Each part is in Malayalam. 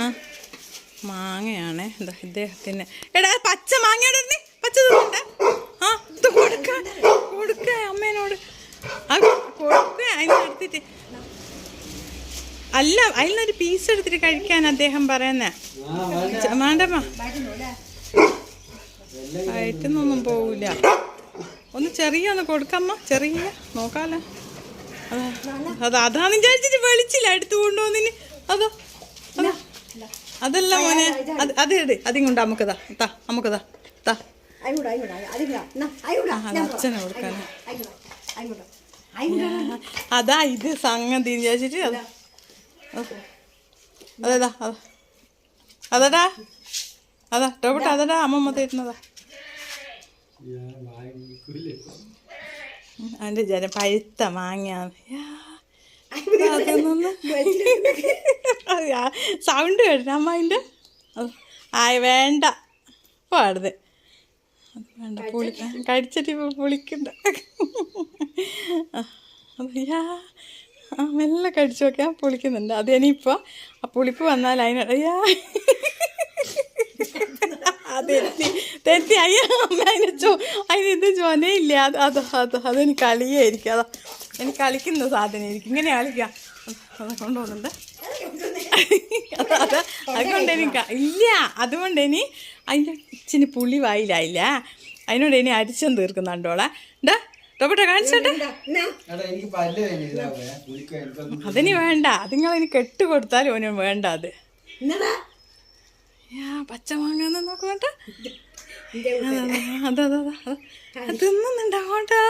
ആ മാങ്ങയാണ് ഇദ്ദേഹത്തിന്. എടാ പച്ച മാങ്ങയുടെ പച്ച തിന്നണ്ടേ? ആ ഇത് കൊടുക്ക അമ്മേനോട്. അത് കൊടുക്ക അതിനെടുത്തിട്ട് അല്ല അതിനൊരു പീസ് എടുത്തിട്ട് കഴിക്കാൻ അദ്ദേഹം പറയുന്നേ. വേണ്ടമ്മ വയറ്റിന്നൊന്നും പോവില്ല. ഒന്ന് ചെറിയ ഒന്ന് കൊടുക്കമ്മ, ചെറിയ നോക്കാലോ. അതാന്ന് വിചാരിച്ചിട്ട് വെളിച്ചില്ല എടുത്തു കൊണ്ടുപോന്നിന്. അതോ അതാ അതല്ല മോനെ, അത് അതിങ്ങോട്ട് നമുക്കതാ താ, നമുക്കതാ താ. അച്ഛനെ കൊടുക്കാനോ അതാ ഇത് സംഗതി വിചാരിച്ചിട്ട്. അതാ അതേതാ അതടാ അതാ ടോബട്ട അതടാ അമ്മമ്മ തരുന്നതാ. അതിൻ്റെ ജനം പഴുത്ത മാങ്ങയാണ്. സൗണ്ട് കേട്ട അമ്മ അതിൻ്റെ. വേണ്ട പാടുത് വേണ്ട, പുളിക്കാൻ കടിച്ചിട്ട് ഇപ്പോൾ പുളിക്കണ്ട. അയ്യാ മെല്ലെ കടിച്ചു നോക്കാൻ പുളിക്കുന്നുണ്ട്. അത് ഇനിയിപ്പോൾ ആ പുളിപ്പ് വന്നാൽ അതിനയ്യാ തെറ്റി അയ്യാ അമ്മ അതിനെന്ത് ചൊനയില്ല. അതെനിക്ക് കളിയായിരിക്കും. എനിക്ക് കളിക്കുന്ന സാധനമായിരിക്കും. ഇങ്ങനെ കളിക്കാം. അത് കൊണ്ടുപോകുന്നുണ്ട്. അതുകൊണ്ട് എനിക്ക് ഇല്ല, അതുകൊണ്ട് ഇനി അതിൻ്റെ ഇച്ചിരി പുളി വായിലായില്ല. അതിനോട് ഇനി അരിച്ചും തീർക്കുന്നുണ്ടോളെ. എന്താ ടോപ്പട്ടെ കാണിച്ചോട്ടെ. അതിന് വേണ്ട, അതിങ്ങളിനി കെട്ട് കൊടുത്താലും ഓന് വേണ്ട. അത് പച്ച മാങ്ങ നോക്കണ്ട. അത് തിന്നുന്നുണ്ട് അങ്ങോട്ടാ.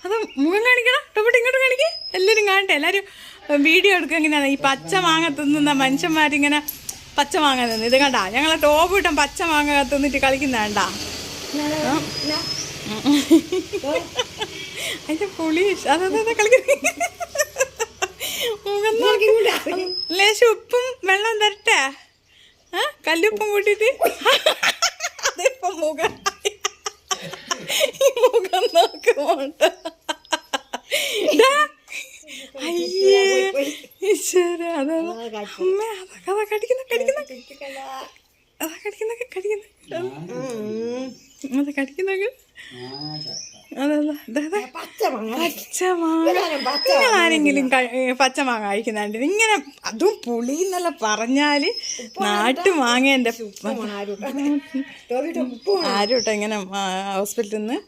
അത് മുഖം കാണിക്കണം. ടോപ്പട്ട് ഇങ്ങോട്ട് കാണിക്കേ. എല്ലാവരും കാണട്ടെ, എല്ലാവരും വീഡിയോ എടുക്കുക. എങ്ങനെയാണ് ഈ പച്ച മാങ്ങ തിന്നുന്ന മനുഷ്യന്മാരിങ്ങനെ പച്ച മാങ്ങ തിന്നു. ഇത് കണ്ടാ ഞങ്ങളെ ടോപ്പ് ഇട്ടം പച്ച മാങ്ങ തിന്നിട്ട് കളിക്കുന്ന വേണ്ട. അതിന്റെ പുളി അതെ കളിക്കുന്ന. ലേശം ഉപ്പും വെള്ളം തരട്ടെ, കല്ലുപ്പും കൂട്ടിട്ട്. അതിപ്പം മുഖം നോക്കുമോണ്ട. അയ്യേ ഈശ്വര, അതാ അമ്മ അതാ കടിക്കുന്ന അത് കടിക്കുന്ന. നിങ്ങളാരെങ്കിലും പച്ചമാങ്ങ കഴിക്കുന്നുണ്ട് ഇങ്ങനെ? അതും പുളി എന്നെല്ലാം പറഞ്ഞാല് നാട്ടു മാങ്ങേൻ്റെ ആരോട്ടെ ഇങ്ങനെ ഹോസ്പിറ്റലിൽ നിന്ന്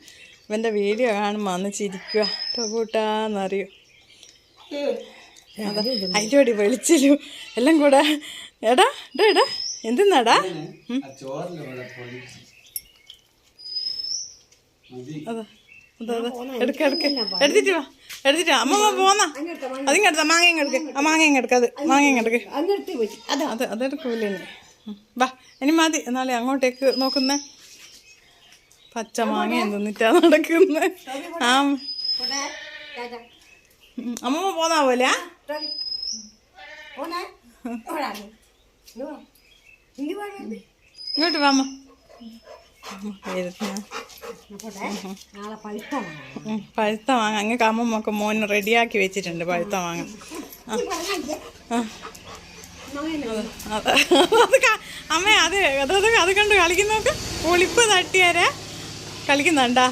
ഇവൻ്റെ വീഡിയോ കാണുമ്പോൾ അന്ന് ചിരിക്കുക ടോബൂട്ടാന്നറിയോ. അതാ അതിൻ്റെ കൂടി വെളിച്ചിലും എല്ലാം കൂടെ. എടാ എന്തെന്നാടാ? അതാ എടുത്തിട്ട് വാ, എടുത്തിട്ട് അമ്മമ്മ പോന്നാ. അതിങ്ങെടുത്ത മാങ്ങ എടുക്ക്, ആ മാങ്ങ എടുക്ക, അത് മാങ്ങ എടുക്ക്. അതെടുക്കൂലേ വാ, ഇനി മതി. എന്നാലേ അങ്ങോട്ടേക്ക് നോക്കുന്നേ. പച്ച മാങ്ങ തിന്നിട്ടാ നടക്കുന്നേ. ആ അമ്മമ്മ പോന്നാ പോലെ. ഇങ്ങോട്ട് വാ അമ്മ. പഴുത്ത മാങ്ങ അങ്ങക്ക് അമ്മമ്മൊക്കെ മോന് റെഡിയാക്കി വെച്ചിട്ടുണ്ട്. പഴുത്ത മാങ്ങ അമ്മ അത് കണ്ട് കളിക്കുന്നൊക്കെ പുളിപ്പ് തട്ടിയാരെ കളിക്കുന്നുണ്ടാ.